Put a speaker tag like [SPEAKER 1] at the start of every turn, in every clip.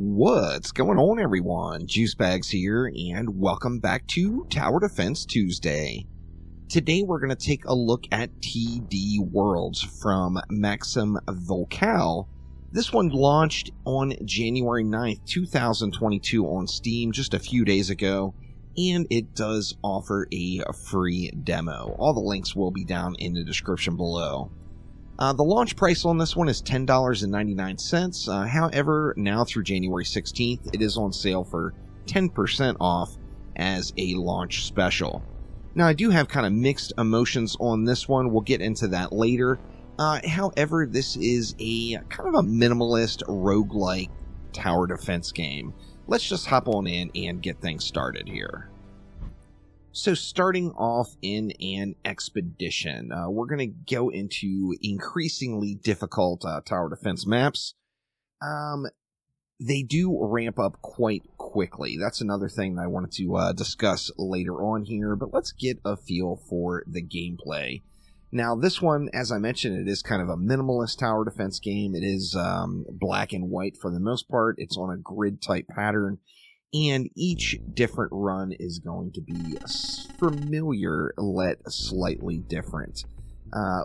[SPEAKER 1] What's going on, everyone? Juicebags here, and welcome back to Tower Defense Tuesday. Today we're going to take a look at TD Worlds from Maxim Vocal. This one launched on January 9th, 2022 on Steam just a few days ago, and it does offer a free demo. All the links will be down in the description below. The launch price on this one is $10.99. However, now through January 16th, it is on sale for 10% off as a launch special. Now, I do have kind of mixed emotions on this one. We'll get into that later. However, this is a kind of a minimalist roguelike tower defense game. Let's just hop on in and get things started here. So starting off in an expedition, we're going to go into increasingly difficult tower defense maps. They do ramp up quite quickly. That's another thing that I wanted to discuss later on here, but let's get a feel for the gameplay. Now, this one, as I mentioned, it is kind of a minimalist tower defense game. It is black and white for the most part. It's on a grid-type pattern. And each different run is going to be familiar, yet slightly different.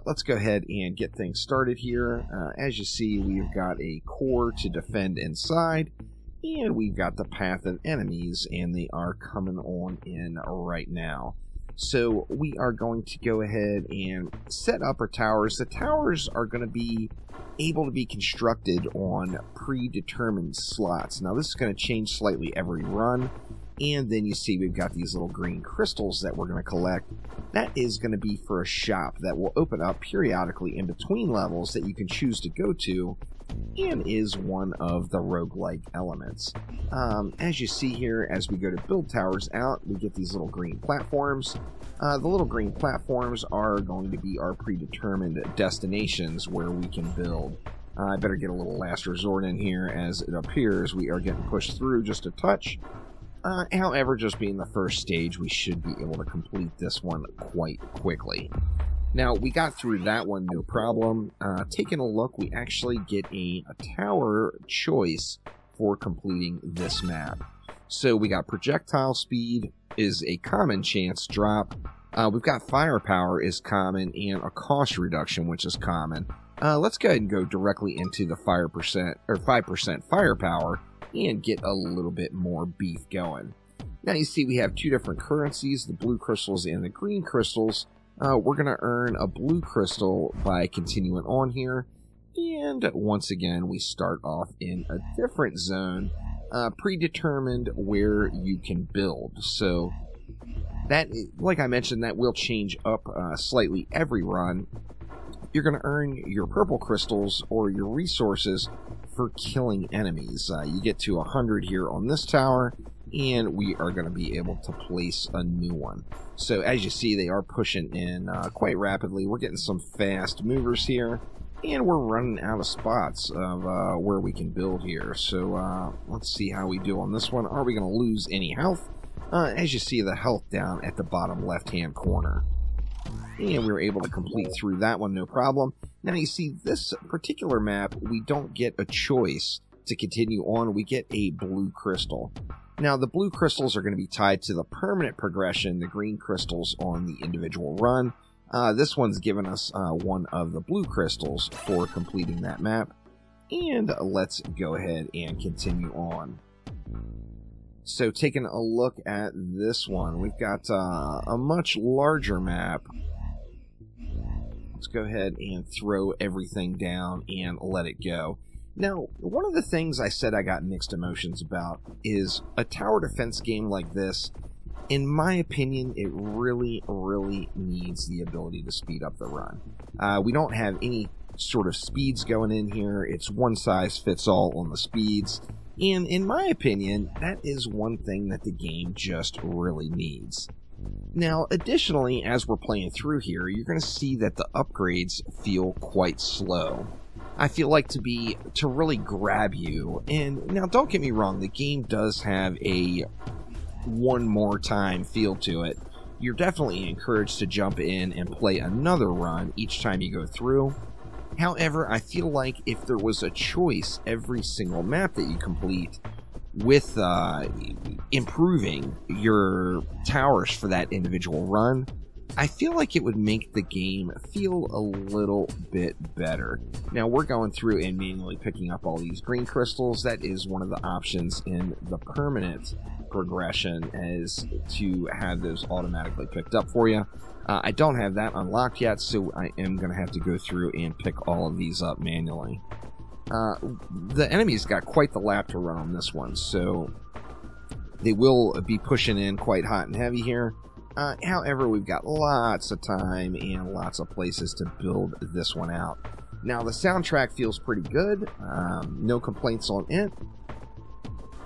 [SPEAKER 1] Let's go ahead and get things started here. As you see, we've got a core to defend inside, and we've got the path of enemies, and they are coming on in right now. So we are going to go ahead and set up our towers. The towers are going to be able to be constructed on predetermined slots. Now this is going to change slightly every run, and then you see we've got these little green crystals that we're going to collect. That is going to be for a shop that will open up periodically in between levels that you can choose to go to, and is one of the roguelike elements. As you see here, as we go to build towers out, we get these little green platforms. The little green platforms are going to be our predetermined destinations where we can build. I better get a little last resort in here, as it appears we are getting pushed through just a touch. However, just being the first stage, we should be able to complete this one quite quickly. Now, we got through that one, no problem. Taking a look, we actually get a tower choice for completing this map. So we got projectile speed is a common chance drop. We've got firepower is common, and a cost reduction, which is common. Let's go ahead and go directly into the 5% firepower and get a little bit more beef going. Now you see we have two different currencies, the blue crystals and the green crystals. We're going to earn a blue crystal by continuing on here. And once again, we start off in a different zone, predetermined where you can build. So that, like I mentioned, that will change up slightly every run. You're going to earn your purple crystals or your resources for killing enemies. You get to 100 here on this tower, and we are going to be able to place a new one. So as you see, they are pushing in quite rapidly. We're getting some fast movers here, and we're running out of spots of where we can build here. So let's see how we do on this one. Are we going to lose any health? As you see, the health down at the bottom left-hand corner. And we were able to complete through that one, no problem. Now you see, this particular map, we don't get a choice to continue on. We get a blue crystal. Now, the blue crystals are going to be tied to the permanent progression, the green crystals on the individual run. This one's given us one of the blue crystals for completing that map. And let's go ahead and continue on. So, taking a look at this one, we've got a much larger map. Let's go ahead and throw everything down and let it go. Now, one of the things I said I got mixed emotions about is a tower defense game like this. In my opinion, it really, really needs the ability to speed up the run. We don't have any sort of speeds going in here. It's one size fits all on the speeds. And in my opinion, that is one thing that the game just really needs. Now, additionally, as we're playing through here, you're going to see that the upgrades feel quite slow. I feel like to really grab you, and now don't get me wrong, the game does have a one more time feel to it. You're definitely encouraged to jump in and play another run each time you go through. However, I feel like if there was a choice every single map that you complete with improving your towers for that individual run, I feel like it would make the game feel a little bit better. Now, we're going through and manually picking up all these green crystals. That is one of the options in the permanent progression, is to have those automatically picked up for you. I don't have that unlocked yet, so I am going to have to go through and pick all of these up manually. The enemies got quite the lap to run on this one, so they will be pushing in quite hot and heavy here. However, we've got lots of time and lots of places to build this one out. Now, the soundtrack feels pretty good. No complaints on it.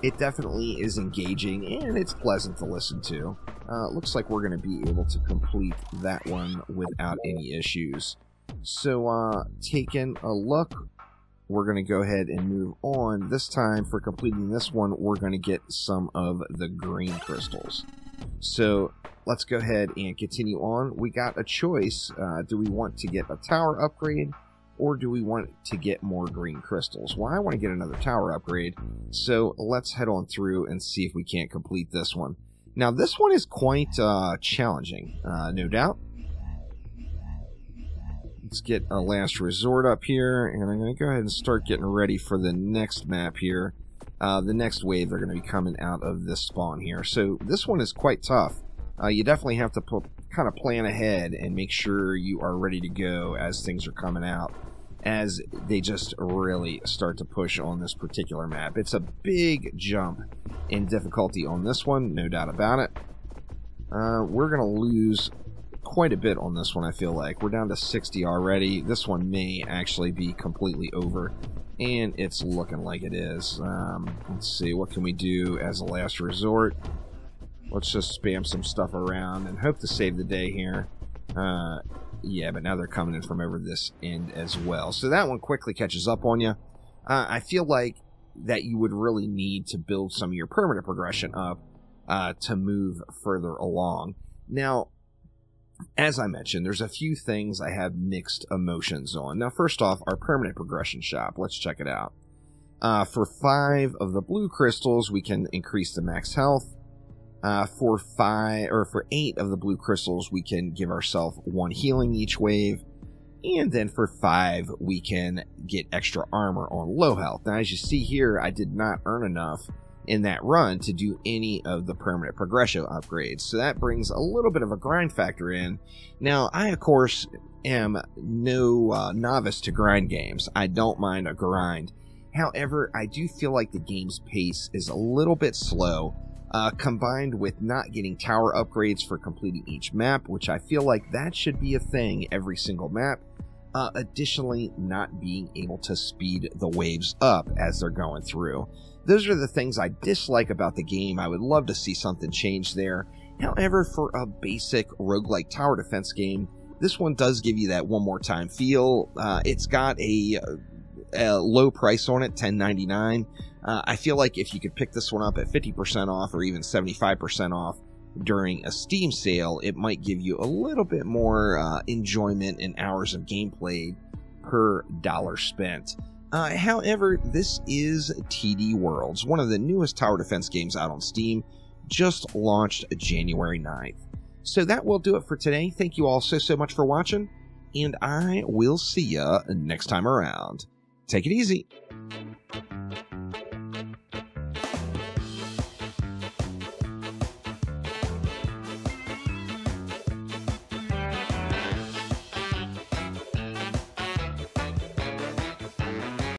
[SPEAKER 1] It definitely is engaging, and it's pleasant to listen to. Looks like we're going to be able to complete that one without any issues. So, taking a look, we're going to go ahead and move on. This time, for completing this one, we're going to get some of the green crystals. So, let's go ahead and continue on. We got a choice. Do we want to get a tower upgrade, or do we want to get more green crystals? Well, I want to get another tower upgrade, so let's head on through and see if we can't complete this one. Now, this one is quite challenging, no doubt. Let's get a last resort up here, and I'm going to go ahead and start getting ready for the next map here. The next wave, they're going to be coming out of this spawn here. So this one is quite tough. You definitely have to kind of plan ahead and make sure you are ready to go as things are coming out, as they just really start to push on this particular map. It's a big jump in difficulty on this one, no doubt about it. We're going to lose quite a bit on this one, I feel like. We're down to 60 already. This one may actually be completely over, and it's looking like it is. Let's see, what can we do as a last resort? Let's just spam some stuff around and hope to save the day here. Yeah, but now they're coming in from over this end as well. So that one quickly catches up on you. I feel like that you would really need to build some of your permanent progression up to move further along. Now, as I mentioned, there's a few things I have mixed emotions on. Now, first off, our permanent progression shop. Let's check it out. For 5 of the blue crystals, we can increase the max health. For 8 of the blue crystals, we can give ourselves 1 healing each wave. And then for 5, we can get extra armor on low health. Now, as you see here, I did not earn enough in that run to do any of the permanent progression upgrades. So that brings a little bit of a grind factor in. Now, I, of course, am no novice to grind games. I don't mind a grind. However, I do feel like the game's pace is a little bit slow, combined with not getting tower upgrades for completing each map, which I feel like that should be a thing every single map. Additionally, not being able to speed the waves up as they're going through. Those are the things I dislike about the game. I would love to see something change there. However, for a basic roguelike tower defense game, this one does give you that one more time feel. It's got a low price on it, $10.99. I feel like if you could pick this one up at 50% off or even 75% off during a Steam sale, it might give you a little bit more enjoyment and hours of gameplay per dollar spent. However, this is TD Worlds, one of the newest tower defense games out on Steam, just launched January 9th. So that will do it for today. Thank you all so much for watching, and I will see ya next time around. Take it easy.